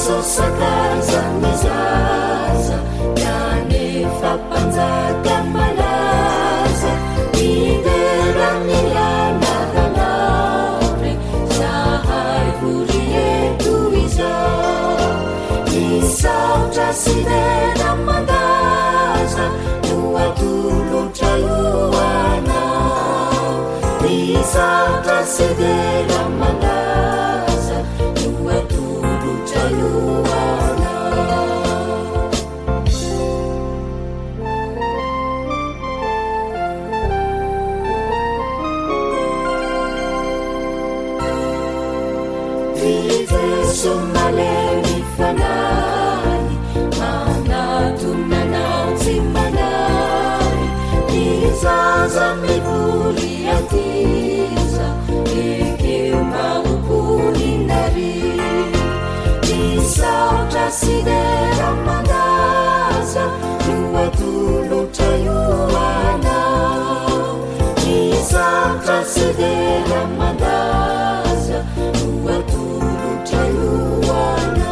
sosakazamizaza yanefapanjaka malaza ideramilanaranaure zahay vurieto iza isautra sidenamandaza noatolotraioana isautra sidenamandaza noatolotraioana vivesomaleni fanani manatunananzi manani izaza mivuriatiza ekemaukulinari isautra sideramandaza nuatolotraioana isautra sideramandaza nuatolotraioana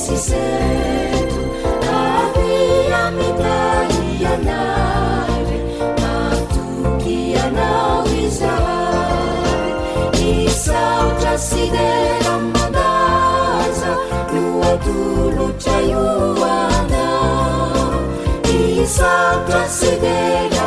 Sisetu aviamidaianare matukianao izare isautra sideramandaza nuatolotraioana isautra sidera